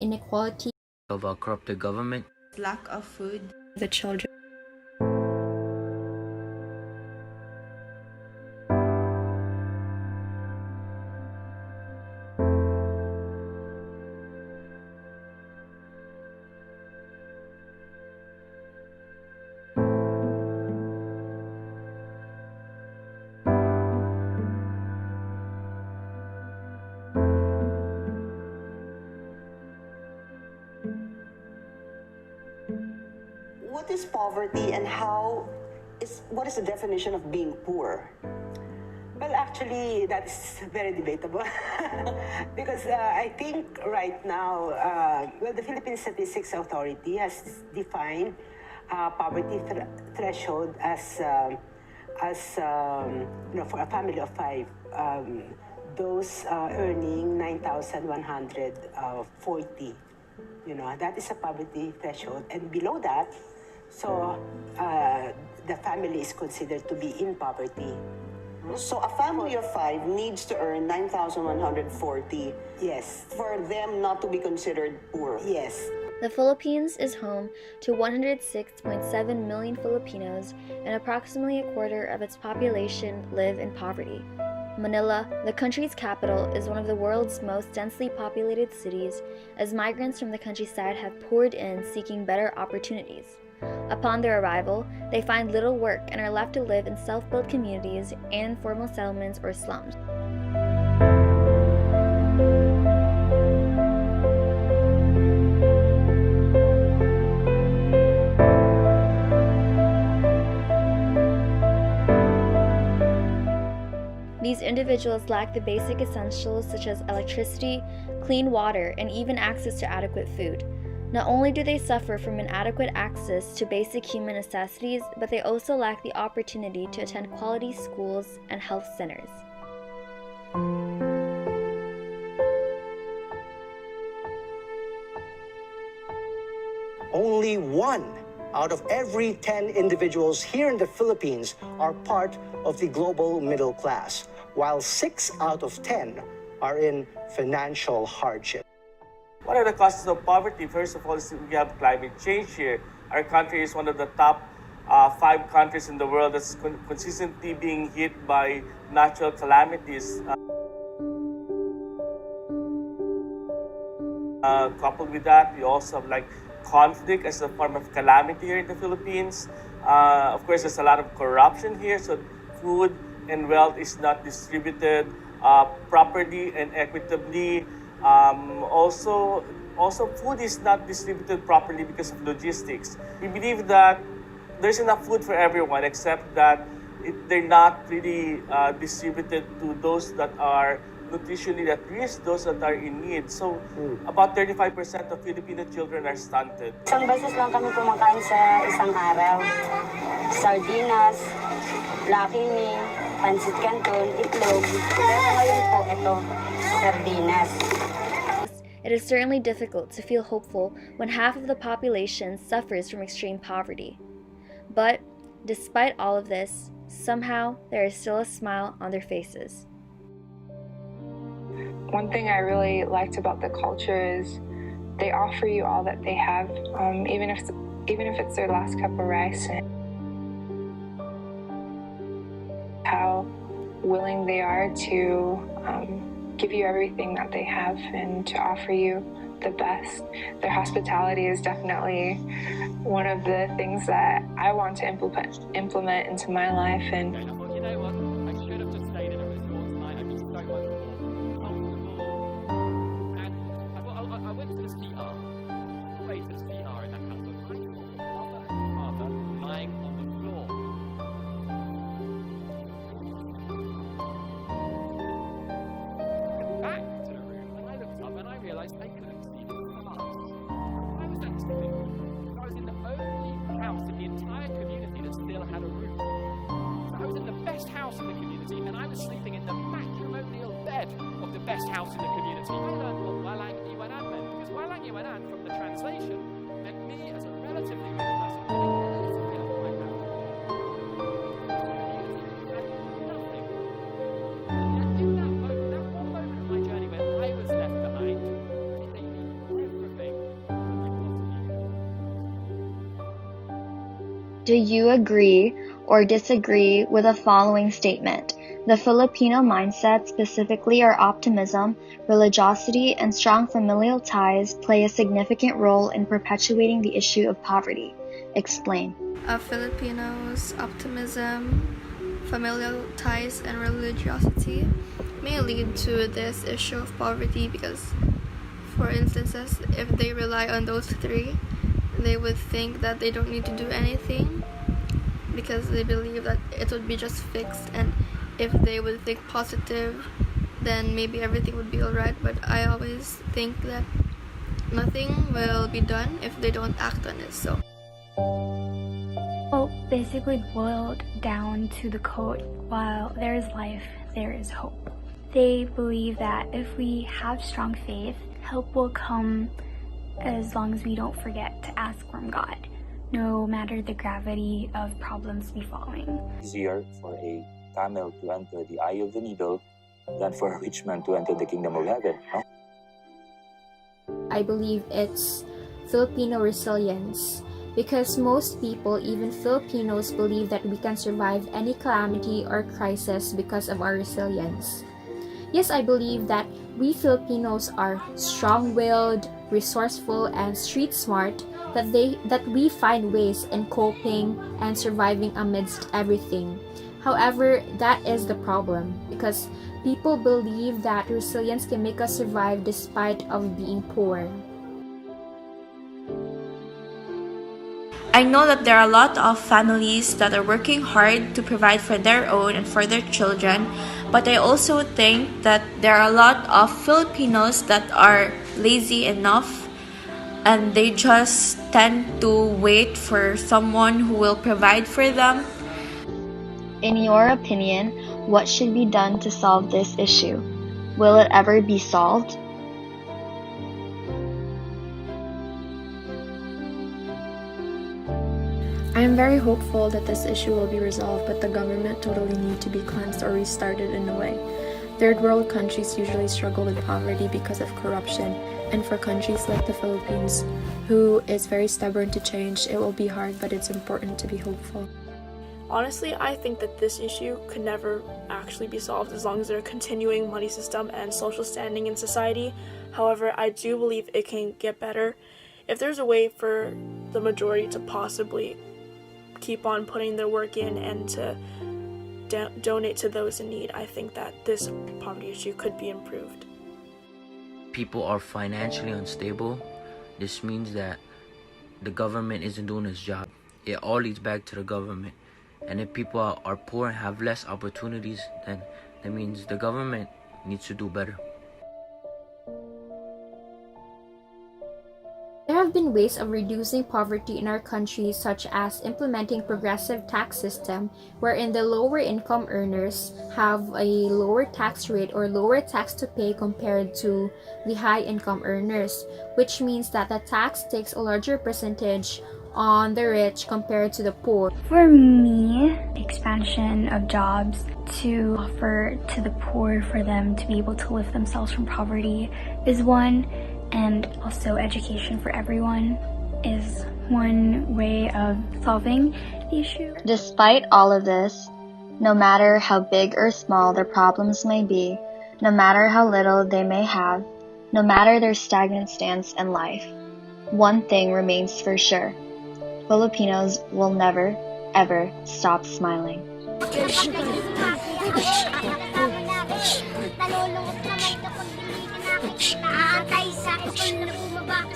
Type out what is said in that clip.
inequality of a corrupted government, lack of food, the children. What is poverty and what is the definition of being poor? Well, actually, that is very debatable because I think right now, the Philippine Statistics Authority has defined poverty threshold as for a family of five, those earning 9,140. That is a poverty threshold, and below that, so the family is considered to be in poverty. So a family of five needs to earn 9,140. Yes. For them not to be considered poor. Yes. The Philippines is home to 106.7 million Filipinos, and approximately a quarter of its population live in poverty. Manila, the country's capital, is one of the world's most densely populated cities, as migrants from the countryside have poured in seeking better opportunities. Upon their arrival, they find little work and are left to live in self-built communities and informal settlements or slums. These individuals lack the basic essentials such as electricity, clean water, and even access to adequate food. Not only do they suffer from inadequate access to basic human necessities, but they also lack the opportunity to attend quality schools and health centers. Only 1 out of every 10 individuals here in the Philippines are part of the global middle class, while 6 out of 10 are in financial hardship. What are the causes of poverty? First of all, we have climate change here. Our country is one of the top 5 countries in the world that's consistently being hit by natural calamities. Coupled with that, we also have conflict as a form of calamity here in the Philippines. Of course, there's a lot of corruption here, so food and wealth is not distributed properly and equitably. Also, food is not distributed properly because of logistics. We believe that there's enough food for everyone, except that they're not really distributed to those that are nutritionally at risk, those that are in need. So, about 35% of Filipino children are stunted. Isang beses lang kami kumakain sa isang araw. Sardinas, Lucky Me, Pansit Canton, itlog. Pero ngayon po, ito, sardinas. It is certainly difficult to feel hopeful when half of the population suffers from extreme poverty. But, despite all of this, somehow there is still a smile on their faces. One thing I really liked about the culture is they offer you all that they have, even if it's their last cup of rice, and how willing they are to give you everything that they have and to offer you the best. Their hospitality is definitely one of the things that I want to implement into my life. And you know what? I should have just stayed in a resort tonight. I'd be so much more comfortable. And I went to the CR. Prayed to the CR in that house. I saw Mother and Father lying on the floor. Back to the room, and I looked up and I realised I couldn't see the stars. I was actually thinking I was in the only house in the entire community that still had a roof. I was in the best house in the community, and I was sleeping in the matrimonial bed of the best house in the community. I learned what Walang Iwanan meant, because Walang Iwanan, from the translation, meant me as a relatively rich person living in a little bit of my family. Nothing. And in that moment, that one moment of my journey when I was left behind, it made me reverent Do you agree or disagree with the following statement? The Filipino mindset, specifically our optimism, religiosity, and strong familial ties, play a significant role in perpetuating the issue of poverty. Explain. Filipinos' optimism, familial ties, and religiosity may lead to this issue of poverty because, for instances, if they rely on those three, they would think that they don't need to do anything because they believe that it would be just fixed, and if they would think positive, then maybe everything would be alright. But I always think that nothing will be done if they don't act on it. So basically boiled down to the quote, while there is life, there is hope. They believe that if we have strong faith, help will come as long as we don't forget to ask from God, no matter the gravity of problems befalling. Easier for a camel to enter the eye of the needle than for a rich man to enter the kingdom of heaven. No? I believe it's Filipino resilience, because most people, even Filipinos, believe that we can survive any calamity or crisis because of our resilience. Yes, I believe that we Filipinos are strong-willed, resourceful, and street smart, that we find ways in coping and surviving amidst everything. However, that is the problem, because people believe that resilience can make us survive despite of being poor. I know that there are a lot of families that are working hard to provide for their own and for their children, but I also think that there are a lot of Filipinos that are lazy enough and they just tend to wait for someone who will provide for them. In your opinion, what should be done to solve this issue? Will it ever be solved? I am very hopeful that this issue will be resolved, but the government totally need to be cleansed or restarted in a way. Third world countries usually struggle with poverty because of corruption, and for countries like the Philippines, who is very stubborn to change, it will be hard, but it's important to be hopeful. Honestly, I think that this issue could never actually be solved as long as there are continuing money system and social standing in society. However, I do believe it can get better if there's a way for the majority to possibly keep on putting their work in and to donate to those in need. I think that this poverty issue could be improved. People are financially unstable. This means that the government isn't doing its job. It all leads back to the government. And if people are poor and have less opportunities, then that means the government needs to do better. There have been ways of reducing poverty in our country, such as implementing progressive tax system wherein the lower income earners have a lower tax rate or lower tax to pay compared to the high income earners, which means that the tax takes a larger percentage on the rich compared to the poor. For me, expansion of jobs to offer to the poor for them to be able to lift themselves from poverty is one, and also education for everyone is one way of solving the issue. Despite all of this, no matter how big or small their problems may be, no matter how little they may have, no matter their stagnant stance in life, one thing remains for sure: Filipinos will never, ever stop smiling. Nalulungkot naman kapag hindi ka nakikita. Aantay sa kusol na bumaba.